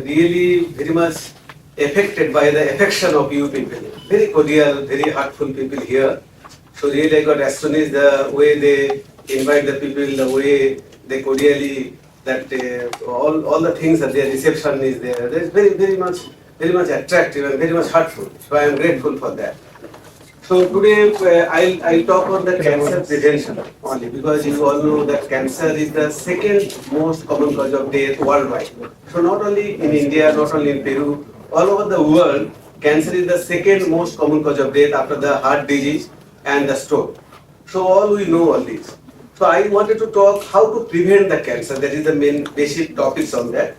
really very much affected by the affection of you people. Very cordial, very heartful people here. So really I got astonished the way they invite the people, the way they cordially, that all the things that their reception is there. That's very much attractive and very much heartful. So I am grateful for that. So today I'll talk on the cancer prevention only, because you all know that cancer is the second most common cause of death worldwide. So not only in India, not only in Peru, all over the world, cancer is the second most common cause of death after the heart disease and the stroke. So all we know all this. So I wanted to talk how to prevent the cancer. That is the main basic topics on that.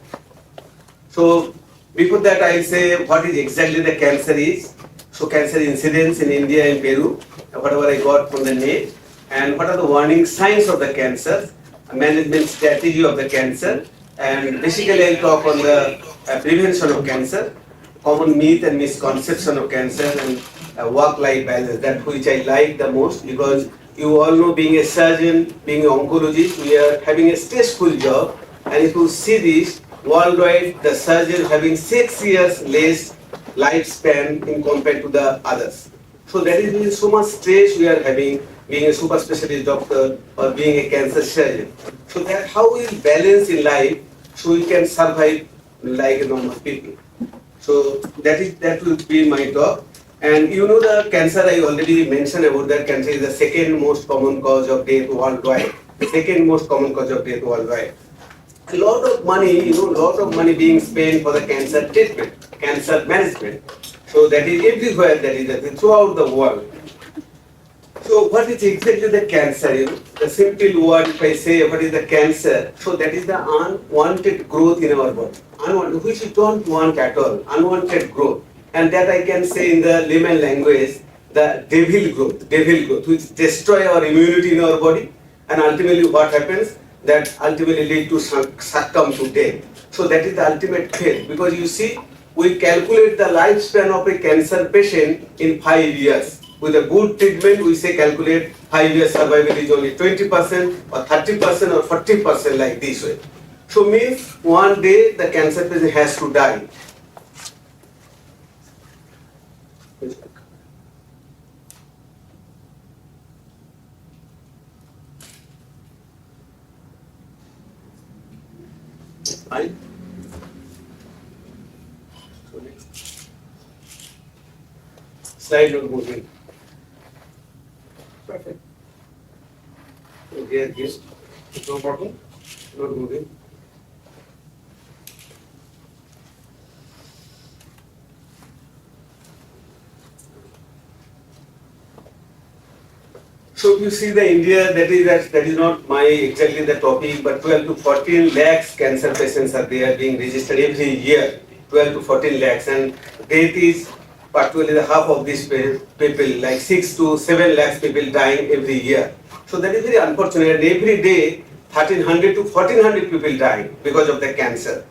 So before that I'll say what is exactly the cancer is. So cancer incidence in India and Peru, whatever I got from the net, and what are the warning signs of the cancer, management strategy of the cancer, and basically I'll talk on the prevention of cancer, common myth and misconception of cancer, and work-life balance, that which I like the most, because you all know, being a surgeon, being an oncologist, we are having a stressful job, and if you see this, worldwide the surgeon having 6 years less lifespan in compared to the others. So that is so much stress we are having, being a super specialist doctor or being a cancer surgeon. So that how we balance in life so we can survive like normal people. So that will be my talk. And you know the cancer, I already mentioned about that cancer is the second most common cause of death worldwide. The second most common cause of death worldwide. A lot of money being spent for the cancer treatment, cancer management. So that is everywhere, that is throughout the world. So what is exactly the cancer? The simple word, if I say what is the cancer, so that is the unwanted growth in our body, unwanted, which we don't want at all, unwanted growth. And that I can say in the layman language, the devil growth, which destroy our immunity in our body, and ultimately what happens? That ultimately lead to succumb to death. So that is the ultimate fate, because you see, we calculate the lifespan of a cancer patient in 5 years. With a good treatment, we say calculate 5 years survival is only 20% or 30% or 40% like this way. So means one day the cancer patient has to die. Fine. So next. Slide not moving. Perfect. Okay, yes. No problem. Not moving. So if you see the India, that is not my exactly the topic, but 12 to 14 lakhs cancer patients are there being registered every year, 12 to 14 lakhs, and death is particularly the half of these people, like 6 to 7 lakhs people dying every year. So that is very unfortunate. Every day, 1300 to 1400 people dying because of the cancer.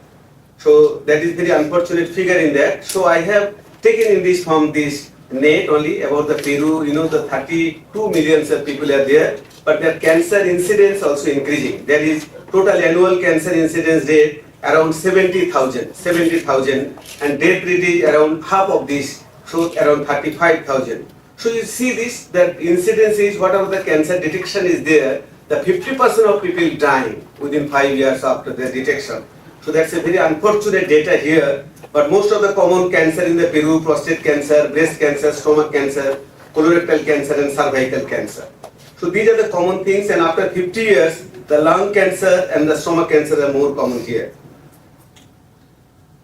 So that is very unfortunate figure in that. So I have taken in this from this net only about the Peru, the 32 million people are there, but their cancer incidence also increasing. There is total annual cancer incidence rate around 70,000, and death rate is around half of this, so around 35,000. So you see this, that incidence is whatever the cancer detection is there, the 50% of people dying within 5 years after the detection. So that's a very unfortunate data here. But most of the common cancer in the Peru, prostate cancer, breast cancer, stomach cancer, colorectal cancer and cervical cancer. So these are the common things, and after 50 years, the lung cancer and the stomach cancer are more common here.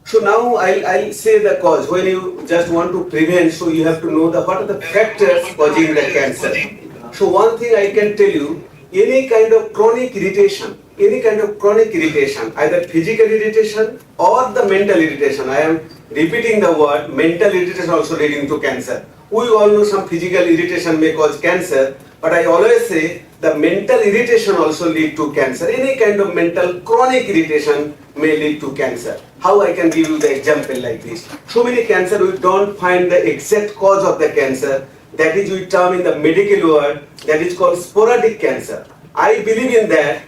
So now I'll say the cause. When you just want to prevent, so you have to know what are the factors causing the cancer. So one thing I can tell you, any kind of chronic irritation, either physical irritation or the mental irritation. I am repeating the word, mental irritation also leading to cancer. We all know some physical irritation may cause cancer, but I always say the mental irritation also lead to cancer. Any kind of mental chronic irritation may lead to cancer. How I can give you the example like this. So many cancer we don't find the exact cause of the cancer. That is we term in the medical word, that is called sporadic cancer. I believe in that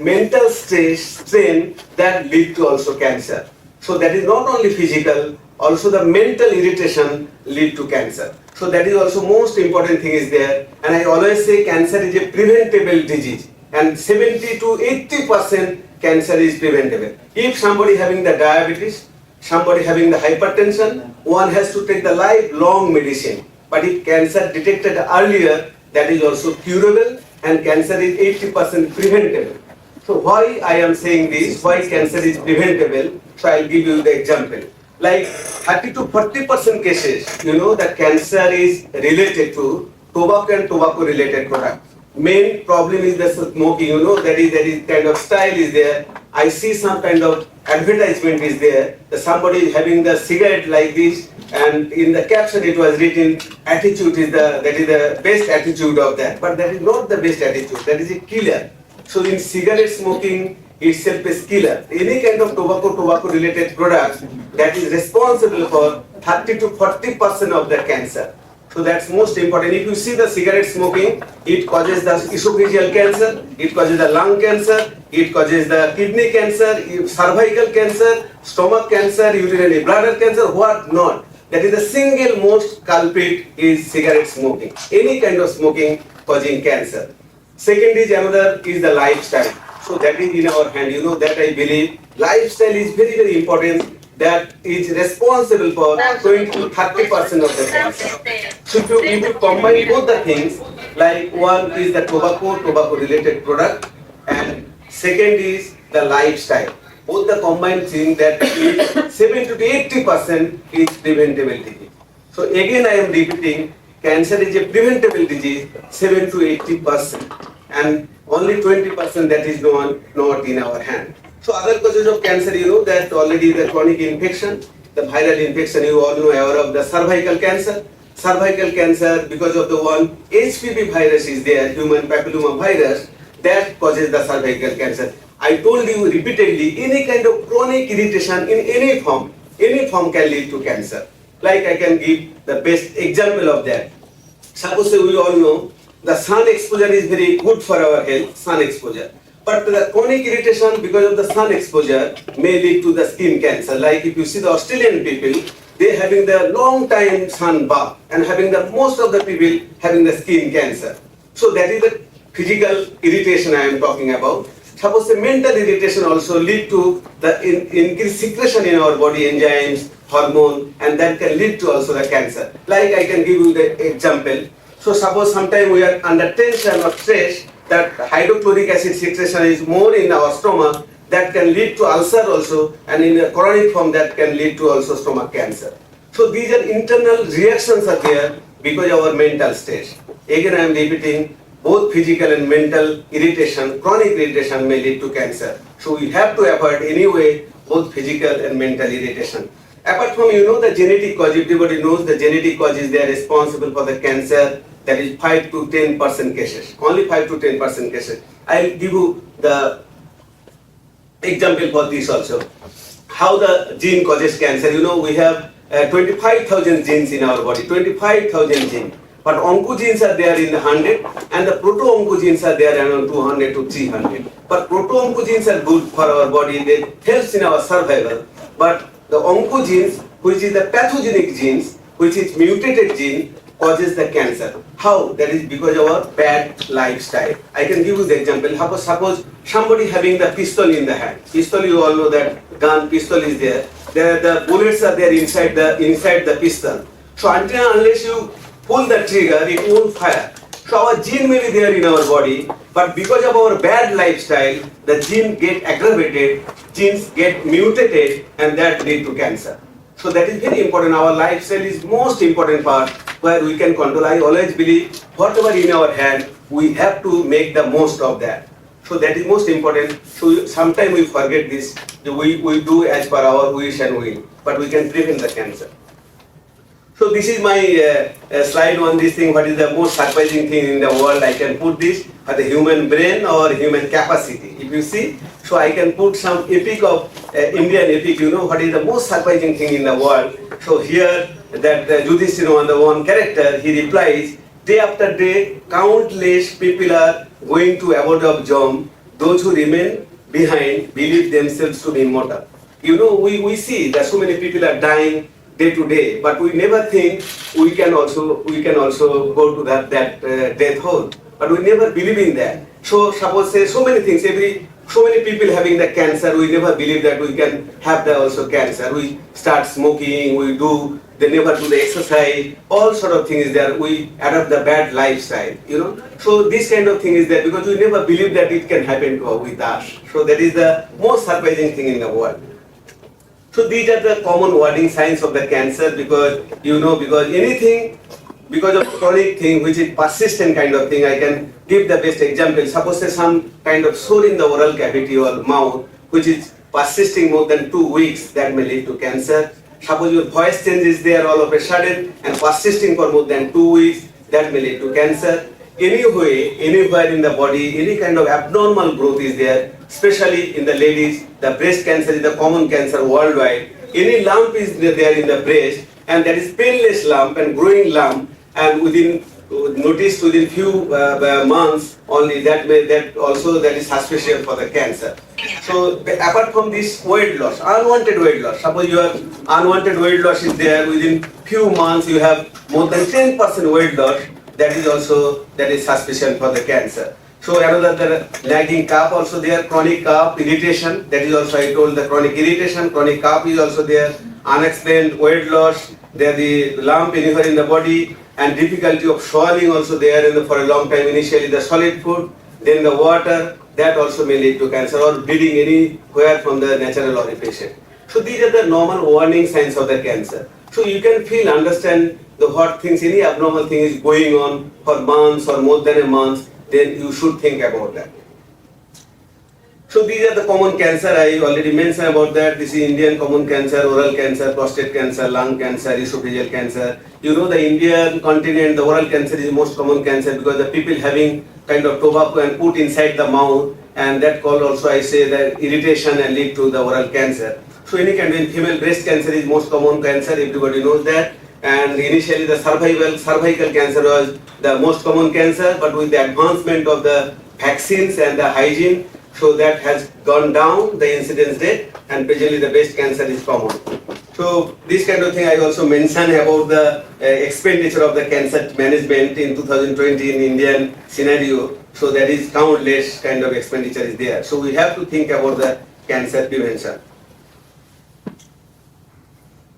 mental stress, strain that lead to also cancer. So that is not only physical, also the mental irritation lead to cancer. So that is also most important thing is there. And I always say cancer is a preventable disease, and 70 to 80% cancer is preventable. If somebody having the diabetes, somebody having the hypertension, one has to take the lifelong medicine. But if cancer detected earlier, that is also curable, and cancer is 80% preventable. So why I am saying this, why cancer is preventable? So I'll give you the example. Like 30 to 40% cases, that cancer is related to tobacco and tobacco related products. Main problem is the smoking, that is kind of style is there. I see some kind of advertisement is there, that somebody is having the cigarette like this, and in the caption it was written, attitude is that is the best attitude of that. But that is not the best attitude, that is a killer. So in cigarette smoking itself is killer. Any kind of tobacco related products that is responsible for 30 to 40% of the cancer. So that's most important. If you see the cigarette smoking, it causes the esophageal cancer, it causes the lung cancer, it causes the kidney cancer, cervical cancer, stomach cancer, urinary bladder cancer, what not. That is the single most culprit is cigarette smoking. Any kind of smoking causing cancer. Second is another is the lifestyle. So that is in our hand. That I believe lifestyle is very, very important. That is responsible for 20 to 30% of the cancer. So if you combine both the things, like one is the tobacco related product, and second is the lifestyle. Both the combined thing that is 70 to 80% is preventable disease. So again I am repeating, cancer is a preventable disease, 7 to 80%, and only 20% that is not in our hand. So other causes of cancer, that already the chronic infection, the viral infection, you all know aware of the cervical cancer. Cervical cancer, because of the one HPV virus is there, human papilloma virus, that causes the cervical cancer. I told you repeatedly, any kind of chronic irritation in any form can lead to cancer. Like I can give the best example of that. Suppose we all know the sun exposure is very good for our health, sun exposure. But the chronic irritation because of the sun exposure may lead to the skin cancer. Like if you see the Australian people, they having the long time sun bath and having the most of the people having the skin cancer. So that is the physical irritation I am talking about. Suppose the mental irritation also lead to the increased secretion in our body, enzymes, hormone, and that can lead to also the cancer. Like I can give you the example. So suppose sometime we are under tension or stress, that hydrochloric acid secretion is more in our stomach, that can lead to ulcer also, and in a chronic form that can lead to also stomach cancer. So these are internal reactions are there because of our mental stress. Again I am repeating, both physical and mental irritation, chronic irritation may lead to cancer. So we have to avoid anyway both physical and mental irritation. Apart from the genetic cause, everybody knows the genetic causes, they are responsible for the cancer, that is 5 to 10% cases, only 5 to 10% cases. I will give you the example for this also. How the gene causes cancer, we have 25,000 genes in our body, 25,000 genes. But oncogenes are there in the 100 and the proto-oncogenes are there around 200 to 300. But proto-oncogenes are good for our body, they helps in our survival. But the oncogenes, which is the pathogenic genes, which is mutated gene, causes the cancer. How? That is because of our bad lifestyle. I can give you the example. Suppose somebody having the pistol in the hand. Pistol, you all know that gun, pistol is there. The bullets are there inside the pistol. So until unless you pull the trigger, it won't fire. So our gene may be there in our body, but because of our bad lifestyle, the gene get aggravated, genes get mutated, and that lead to cancer. So that is very important. Our lifestyle is most important part where we can control. I always believe whatever in our hand, we have to make the most of that. So that is most important. So sometimes we forget this. We do as per our wish and will, but we can prevent the cancer. So this is my slide on this thing. What is the most surprising thing in the world? I can put this for the human brain or human capacity. If you see, so I can put some epic of Indian epic. What is the most surprising thing in the world? So here that Yudhishthira on the one character, he replies, day after day, countless people are going to abode of Jom. Those who remain behind believe themselves to be immortal. we see that so many people are dying day to day, but we never think we can also go to that death hole. But we never believe in that. So suppose say so many things, so many people having the cancer, we never believe that we can have the also cancer. We start smoking, they never do the exercise, all sort of things is there. We adopt the bad lifestyle, So this kind of thing is there because we never believe that it can happen with us. So that is the most surprising thing in the world. So these are the common warning signs of the cancer because because of chronic thing which is persistent kind of thing. I can give the best example. Suppose there's some kind of sore in the oral cavity or mouth which is persisting more than 2 weeks, that may lead to cancer. Suppose your voice changes there all of a sudden and persisting for more than 2 weeks, that may lead to cancer. Anywhere in the body, any kind of abnormal growth is there, especially in the ladies. The breast cancer is the common cancer worldwide. Any lump is there in the breast, and that is painless lump and growing lump, and within few months only, that is suspicious for the cancer. So apart from this weight loss, unwanted weight loss, suppose your unwanted weight loss is there, within few months you have more than 10% weight loss, that is suspicion for the cancer. So another lagging cough also there, chronic cough, irritation, that is also I told the chronic irritation, chronic cough is also there, unexplained weight loss, there the lump anywhere in the body, and difficulty of swallowing also there for a long time, initially the solid food, then the water, that also may lead to cancer, or bleeding anywhere from the natural orifice. So these are the normal warning signs of the cancer. So you can understand what things, any abnormal thing is going on for months or more than a month, then you should think about that. So these are the common cancer. I already mentioned about that. This is Indian common cancer, oral cancer, prostate cancer, lung cancer, esophageal cancer. The Indian continent, the oral cancer is the most common cancer because the people having kind of tobacco and put inside the mouth, and that called also I say that irritation and lead to the oral cancer. So any kind of female breast cancer is most common cancer, everybody knows that. And initially the cervical cancer was the most common cancer, but with the advancement of the vaccines and the hygiene, so that has gone down the incidence rate, and presently the breast cancer is common. So this kind of thing I also mentioned about the expenditure of the cancer management in 2020 in Indian scenario. So that is countless kind of expenditure is there. So we have to think about the cancer prevention.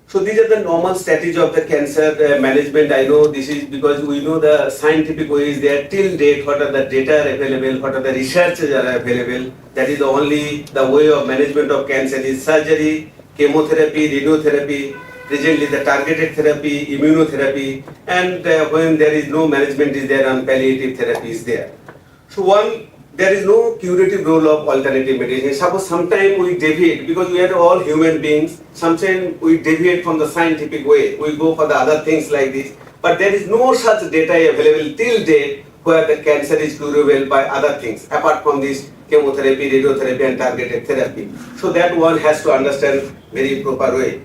So these are the normal strategy of the cancer management. I know this is because we know the scientific way is there till date, what are the data available, what are the researches are available. That is the way of management of cancer is surgery, chemotherapy, radiotherapy, presently the targeted therapy, immunotherapy, and when there is no management is there and palliative therapy is there. So there is no curative role of alternative medicine. Suppose sometimes we deviate, because we are all human beings, sometimes we deviate from the scientific way. We go for the other things like this. But there is no such data available till date where the cancer is curable by other things, apart from this chemotherapy, radiotherapy and targeted therapy. So that one has to understand very proper way.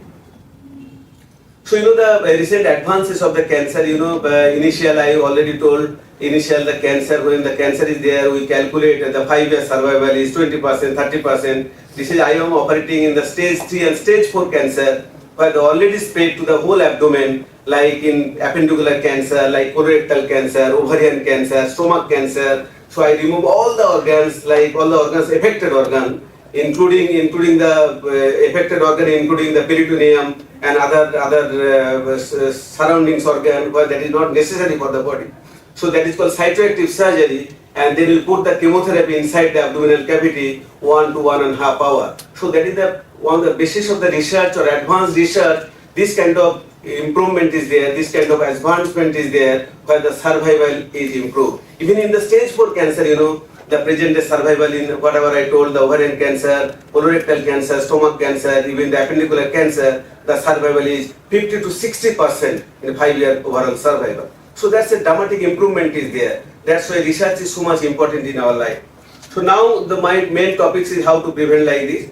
So the recent advances of the cancer, initial I already told, the cancer, when the cancer is there, we calculate the 5-year survival is 20%, 30%. This is I am operating in the stage 3 and stage 4 cancer, where they already spread to the whole abdomen, like in appendicular cancer, like colorectal cancer, ovarian cancer, stomach cancer. So I remove all the organs, affected organ, including the affected organ, including the peritoneum and other surroundings organ, where that is not necessary for the body. So that is called cytoactive surgery, and then we put the chemotherapy inside the abdominal cavity 1 to 1.5 hours. So that is one of the basis of the research or advanced research. This kind of improvement is there, this kind of advancement is there, where the survival is improved. Even in the stage 4 cancer, the present day survival in whatever I told, the ovarian cancer, colorectal cancer, stomach cancer, even the appendicular cancer, the survival is 50 to 60% in 5-year overall survival. So that's a dramatic improvement is there. That's why research is so much important in our life. So now my main topics is how to prevent like this.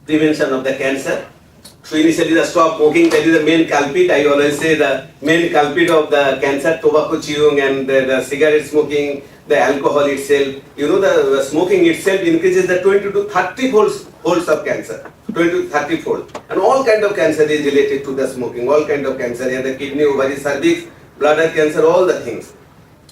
Prevention of the cancer. So initially the stop smoking, that is the main culprit. I always say the main culprit of the cancer, tobacco chewing and the cigarette smoking, the alcohol itself. The smoking itself increases the 20 to 30 fold folds of cancer, 20 to 30 fold. And all kind of cancer is related to the smoking, all kind of cancer, the kidney, ovary, cervix, bladder cancer, all the things.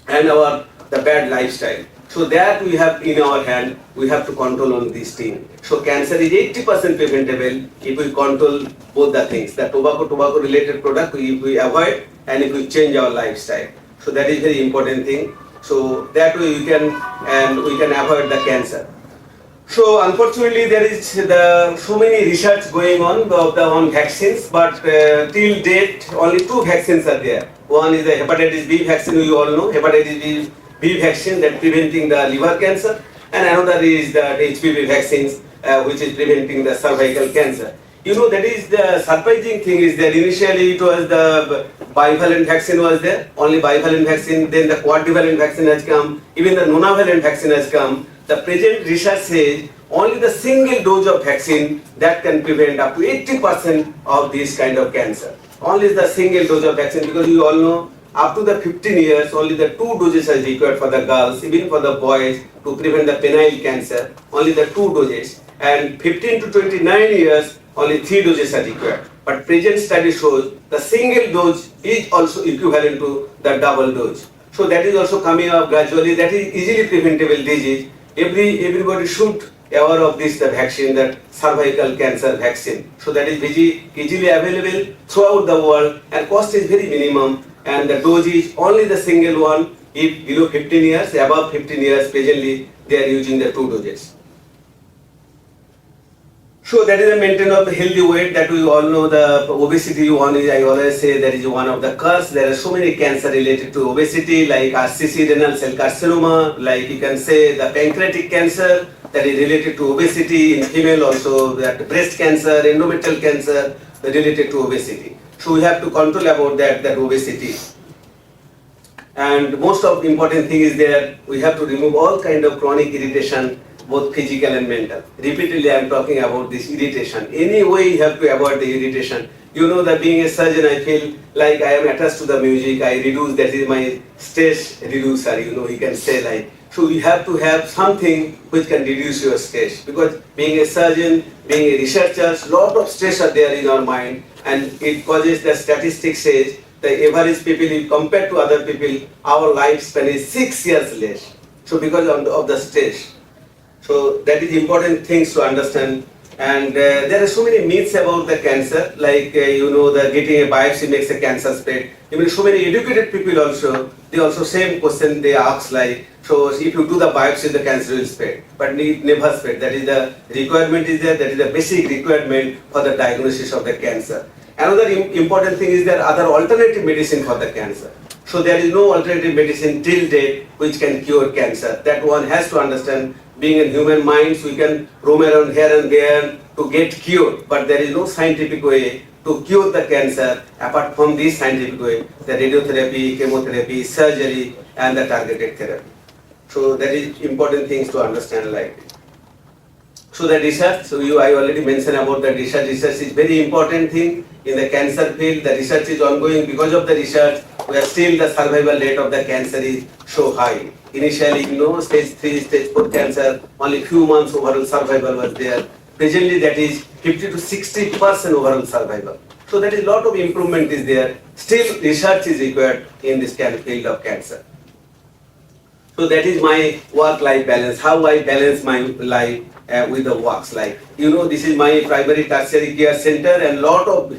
And the bad lifestyle. So that we have in our hand, we have to control on these things. So cancer is 80% preventable if we control both the things. The tobacco related product if we avoid and if we change our lifestyle. So that is very important thing. So that way we can avoid the cancer. So unfortunately there is so many research going on vaccines, but till date only 2 vaccines are there. One is the hepatitis B vaccine, you all know, hepatitis B vaccine that preventing the liver cancer, and another is the HPV vaccines which is preventing the cervical cancer. You know, that is the surprising thing is that initially it was the bivalent vaccine was there, only bivalent vaccine, then the quadrivalent vaccine has come, even the nonavalent vaccine has come. The present research says only the single dose of vaccine that can prevent up to 80% of this kind of cancer. Only the single dose of vaccine, because you all know up to the 15 years only the 2 doses are required for the girls, even for the boys to prevent the penile cancer, only the 2 doses. And 15 to 29 years only 3 doses are required. But present study shows the single dose is also equivalent to the double dose. So that is also coming up gradually. That is easily preventable disease. Everybody should aware of this, the vaccine, that cervical cancer vaccine. So that is easily available throughout the world and cost is very minimum, and the dose is only the single one. If below 15 years, above 15 years, presently they are using the 2 doses. So that is the maintenance of the healthy weight, that we all know. The obesity one is, I always say, that is one of the curse. There are so many cancer related to obesity, like RCC, renal cell carcinoma, like you can say the pancreatic cancer that is related to obesity. In female also, that breast cancer, endometrial cancer related to obesity. So we have to control about that obesity. And most of important thing is that we have to remove all kind of chronic irritation, both physical and mental. Repeatedly I am talking about this irritation. Any way you have to avoid the irritation. You know that being a surgeon, I feel like I am attached to the music. I reduce, that is my stress reducer, you know, you can say like. So you have to have something which can reduce your stress, because being a surgeon, being a researcher, lot of stress are there in our mind, and it causes, the statistics says the average people, if compared to other people, our lifespan is 6 years less. So because of the stress. So that is important things to understand. And there are so many myths about the cancer, like you know, the getting a biopsy makes a cancer spread. Even so many educated people also, they also same question they ask, like, so if you do the biopsy, the cancer will spread, but it never spread. That is the requirement is there, that is the basic requirement for the diagnosis of the cancer. Another important thing is there are other alternative medicine for the cancer. So there is no alternative medicine till date which can cure cancer. That one has to understand. Being in human minds, we can roam around here and there to get cured, but there is no scientific way to cure the cancer apart from this scientific way, the radiotherapy, chemotherapy, surgery, and the targeted therapy. So that is important things to understand, like. So the research, I already mentioned about the research. Research is very important thing in the cancer field. The research is ongoing. Because of the research, we are still, the survival rate of the cancer is so high. Initially, you know, stage 3, stage 4 cancer, only few months overall survival was there. Presently, that is 50 to 60% overall survival. So that is lot of improvement is there. Still, research is required in this field of cancer. So that is my work-life balance. How I balance my life with the works. Like, you know, this is my primary tertiary care center, and lot of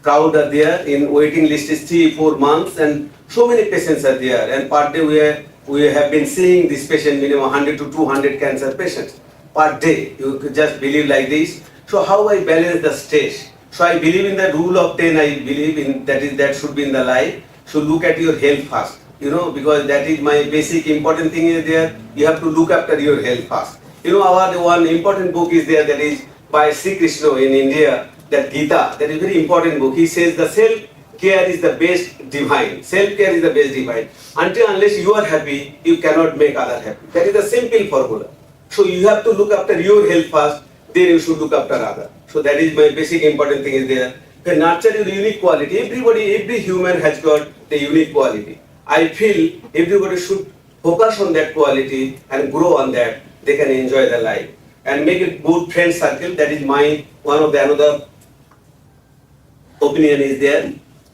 crowd are there. In waiting list is 3-4 months, and so many patients are there. And per day we have been seeing this patient minimum 100 to 200 cancer patients per day. You could just believe like this. So how I balance the stress? So I believe in the rule of 10. I believe in that should be in the life. So look at your health first. You know, because that is my basic important thing is there. You have to look after your health first. You know, our one important book is there, that is by Sri Krishna in India, that Gita. That is very important book. He says the self-care is the best divine. Self-care is the best divine. Unless you are happy, you cannot make others happy. That is the simple formula. So you have to look after your health first, then you should look after others. So that is my basic important thing is there. To nurture your unique quality. Every human has got the unique quality. I feel everybody should focus on that quality and grow on that. They can enjoy their life. and make a good friend circle. That is my one of the another opinion is there.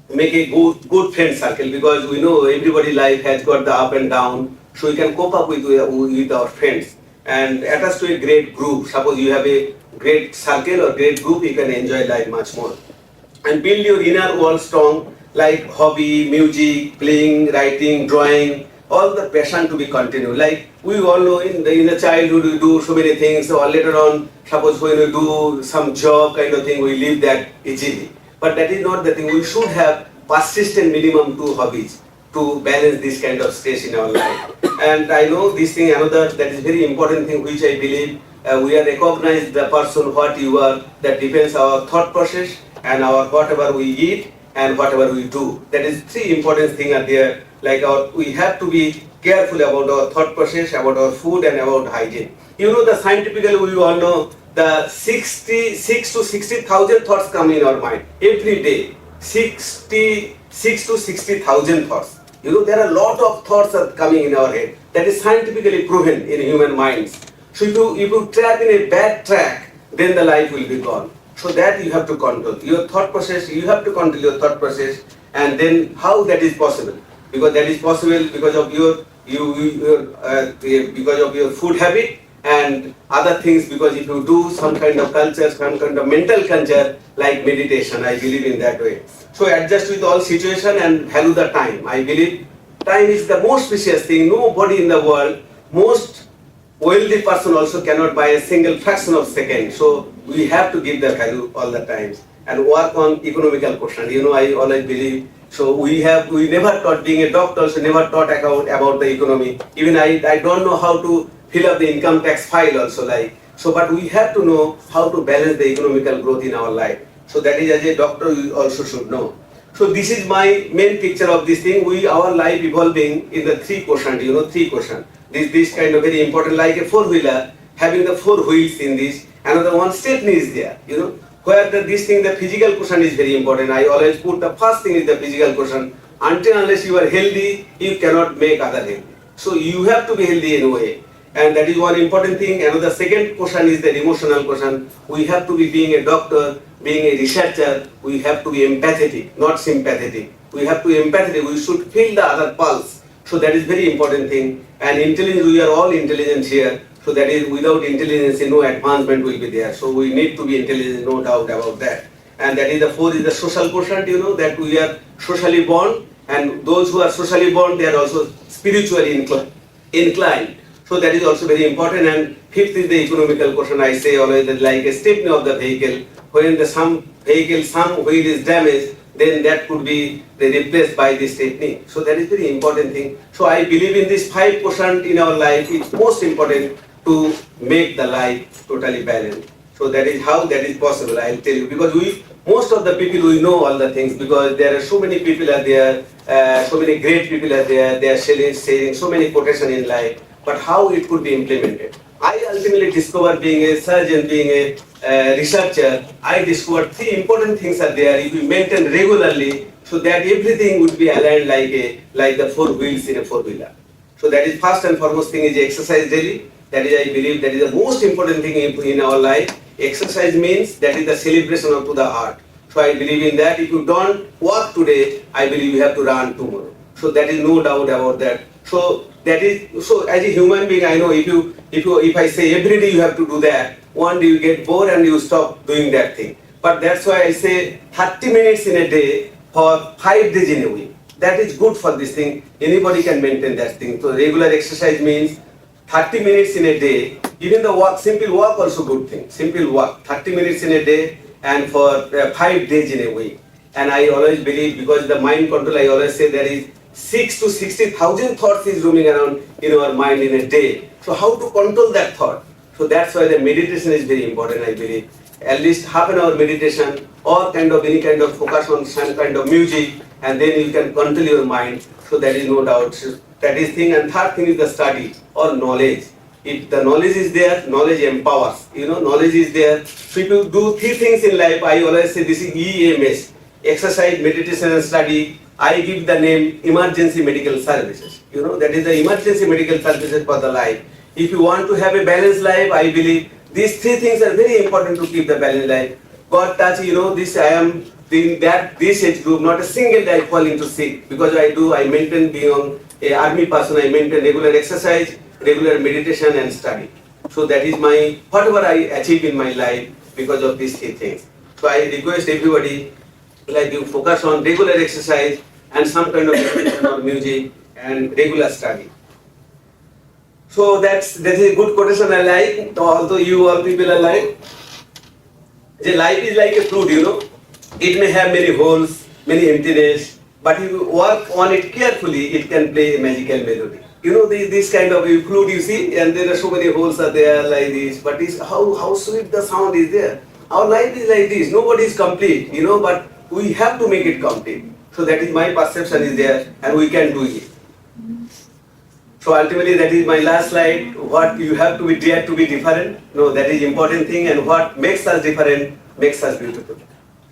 Make a good friend circle, because we know everybody life has got the up and down, so we can cope up with our friends and attach to a great group. Suppose you have a great circle or great group, you can enjoy life much more and build your inner world strong, like hobby, music, playing, writing, drawing, all the passion to be continued. Like we all know in the childhood we do so many things, or later on, suppose when we do some job kind of thing, we leave that easily. But that is not the thing. We should have persistent minimum 2 hobbies to balance this kind of stress in our life. And I know this thing, another that is very important thing which I believe we are recognize the person what you are, that depends our thought process and our whatever we eat and whatever we do. That is 3 important things are there. Like we have to be careful about our thought process, about our food and about hygiene. You know, the scientifically we all know the 66 to 60,000 thoughts come in our mind every day. 66 to 60,000 thoughts. You know, there are a lot of thoughts are coming in our head. That is scientifically proven in human minds. So if you trap in a bad track, then the life will be gone. So that you have to control your thought process. You have to control your thought process, and then how that is possible? Because that is possible because of because of your food habit and other things. Because if you do some kind of culture, some kind of mental culture like meditation, I believe in that way. So adjust with all situation and value the time. I believe time is the most precious thing. Nobody in the world, most wealthy person also cannot buy a single fraction of second. So we have to give the value all the times and work on economical quotient. You know, I always believe. So we never taught, being a doctor, so never taught about the economy. Even I don't know how to fill up the income tax file also, like. So but we have to know how to balance the economical growth in our life. So that is, as a doctor you also should know. So this is my main picture of this thing. Our life evolving in the 3 quotient, you know, 3 quotient. This kind of very important, like a 4-wheeler, having the 4 wheels in this, another one stepney is there, you know, where this thing, the physical quotient is very important. I always put the first thing is the physical quotient. Until unless you are healthy, you cannot make other healthy. So you have to be healthy in a way. And that is one important thing. Another second quotient is the emotional quotient. We have to be, being a doctor, being a researcher, we have to be empathetic, not sympathetic. We have to be empathetic. We should feel the other pulse. So that is very important thing. And intelligence, we are all intelligent here. So that is, without intelligence, no advancement will be there. So we need to be intelligent, no doubt about that. And that is the 4 is the social quotient, you know, that we are socially born, and those who are socially born, they are also spiritually inclined. So that is also very important. And 5th is the economical quotient. I say always that like a stepney of the vehicle, when some wheel is damaged, then that could be replaced by this stepney. So that is very important thing. So I believe in this 5 quotient in our life. It's most important to make the life totally balanced. So that is how that is possible, I'll tell you. Because most of the people, we know all the things, because there are so many people are there, so many great people are there, they are sharing so many quotations in life. But how it could be implemented? I ultimately discovered, being a surgeon, being a researcher, I discovered 3 important things are there. If we maintain regularly, so that everything would be aligned like the 4 wheels in a 4-wheeler. So that is first and foremost thing is exercise daily. That is, I believe, that is the most important thing in our life. Exercise means that is the celebration of to the heart. So I believe in that. If you don't walk today, I believe you have to run tomorrow. So that is no doubt about that. So that is, so as a human being, I know if I say every day you have to do that, one day you get bored and you stop doing that thing. But that's why I say 30 minutes in a day for 5 days in a week. That is good for this thing. Anybody can maintain that thing. So regular exercise means 30 minutes in a day. Even the walk, simple walk also good thing. Simple walk, 30 minutes in a day and for 5 days in a week. And I always believe, because the mind control, I always say there is 6 to 60,000 thoughts is roaming around in our mind in a day. So how to control that thought? So that's why the meditation is very important, I believe. At least half an hour meditation, or any kind of focus on some kind of music, and then you can control your mind. So that is no doubt. So that is thing. And third thing is the study or knowledge. If the knowledge is there, knowledge empowers. You know, knowledge is there. So if you do 3 things in life, I always say this is EMS: exercise, meditation, and study. I give the name emergency medical services. You know, that is the emergency medical services for the life. If you want to have a balanced life, I believe these three things are very important to keep the balanced life. God touch, this I am in this age group, not a single day I fall into sick, because I maintain being an army person, I maintain regular exercise, regular meditation and study. So that is whatever I achieve in my life because of these three things. So I request everybody, like you focus on regular exercise and some kind of meditation or music and regular study. So that is a good quotation I like, although you all people are like. The life is like a fruit, It may have many holes, many emptiness, but if you work on it carefully, it can play a magical melody. This kind of fruit you see, and there are so many holes are there like this, but how sweet the sound is there. Our life is like this, nobody is complete, but we have to make it complete. So that is my perception is there, and we can do it. So ultimately that is my last slide. What you have to be dared to be different. No, that is important thing, and what makes us different makes us beautiful.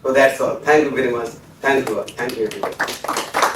So that's all. Thank you very much. Thank you all. Thank you everybody.